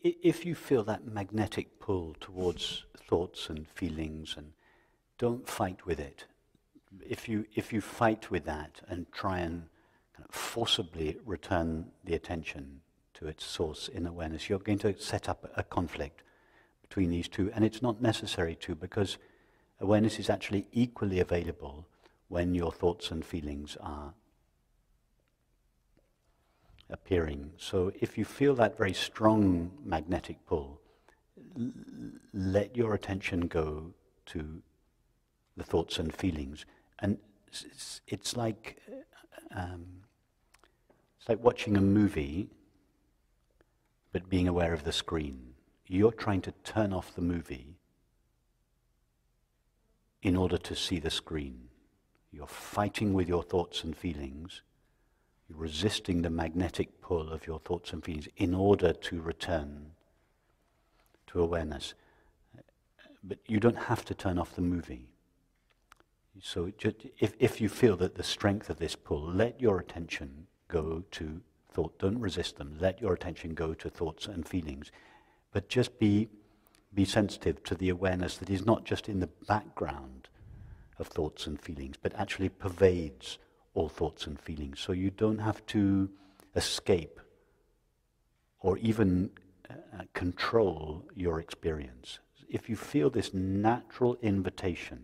if you feel that magnetic pull towards thoughts and feelings, and don't fight with it. If you fight with that and try and kind of forcibly return the attention to its source in awareness, you're going to set up a conflict between these two, and it's not necessary to, because awareness is actually equally available when your thoughts and feelings are appearing. So if you feel that very strong magnetic pull, let your attention go to the thoughts and feelings. And it's like watching a movie, but being aware of the screen. You're trying to turn off the movie in order to see the screen. You're fighting with your thoughts and feelings. You're resisting the magnetic pull of your thoughts and feelings in order to return to awareness. But you don't have to turn off the movie. So just, if you feel that the strength of this pull, let your attention go to thought. Don't resist them. Let your attention go to thoughts and feelings. But just be sensitive to the awareness that is not just in the background of thoughts and feelings, but actually pervades all thoughts and feelings. So you don't have to escape or even control your experience. If you feel this natural invitation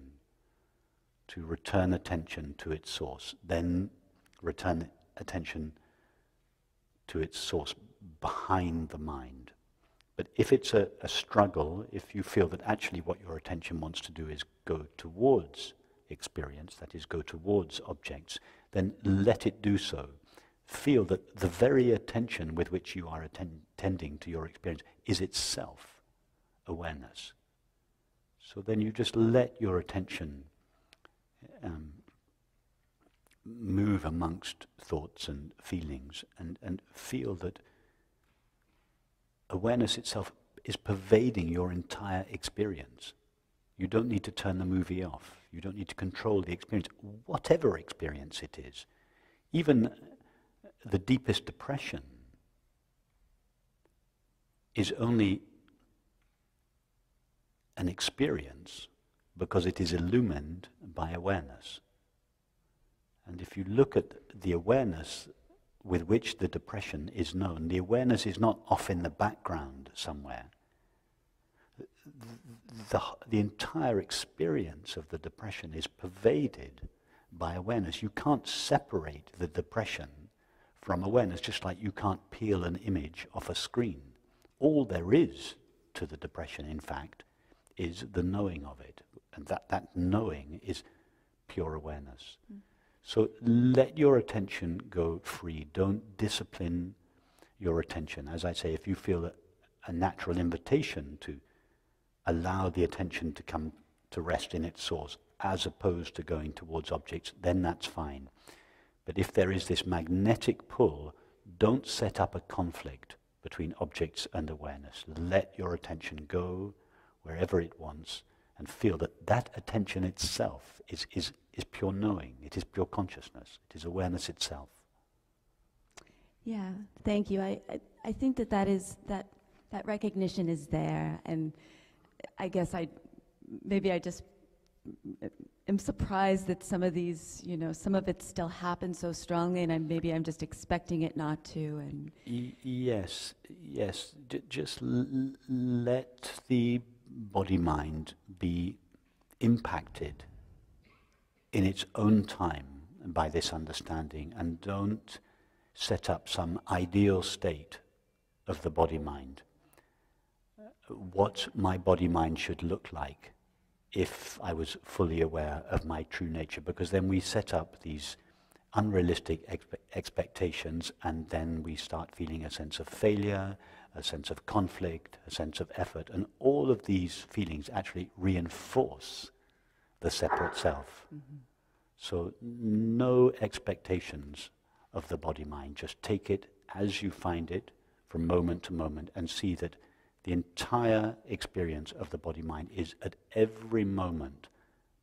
to return attention to its source, then return attention to its source behind the mind. But if it's a struggle, if you feel that actually what your attention wants to do is go towards experience, that is, go towards objects, then let it do so. Feel that the very attention with which you are attending to your experience is itself awareness. So then you just let your attention move amongst thoughts and feelings, and feel that awareness itself is pervading your entire experience. You don't need to turn the movie off. You don't need to control the experience, whatever experience it is. Even the deepest depression is only an experience because it is illumined by awareness. And if you look at the awareness with which the depression is known, the awareness is not off in the background somewhere. The entire experience of the depression is pervaded by awareness. You can't separate the depression from awareness, just like you can't peel an image off a screen. All there is to the depression, in fact, is the knowing of it. And that knowing is pure awareness. So let your attention go free. Don't discipline your attention. As I say, if you feel a natural invitation to allow the attention to come to rest in its source, as opposed to going towards objects, then that's fine. But if there is this magnetic pull, don't set up a conflict between objects and awareness. Let your attention go wherever it wants, and feel that that attention itself is pure knowing. It is pure consciousness. It is awareness itself. Yeah, thank you. I think that recognition is there, and I guess maybe I just am surprised that some of these, some of it still happens so strongly, and maybe I'm just expecting it not to. And yes. Just let the body-mind be impacted in its own time by this understanding, and don't set up some ideal state of the body-mind. What my body-mind should look like if I was fully aware of my true nature, because then we set up these unrealistic expectations, and then we start feeling a sense of failure, a sense of conflict, a sense of effort, and all of these feelings actually reinforce the separate self. Mm-hmm. So no expectations of the body-mind. Just take it as you find it from moment to moment, and see that the entire experience of the body-mind is at every moment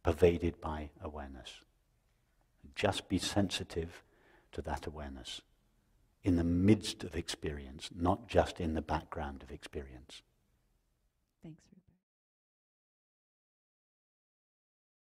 pervaded by awareness. Just be sensitive to that awareness in the midst of experience, not just in the background of experience. Thanks, Rupert.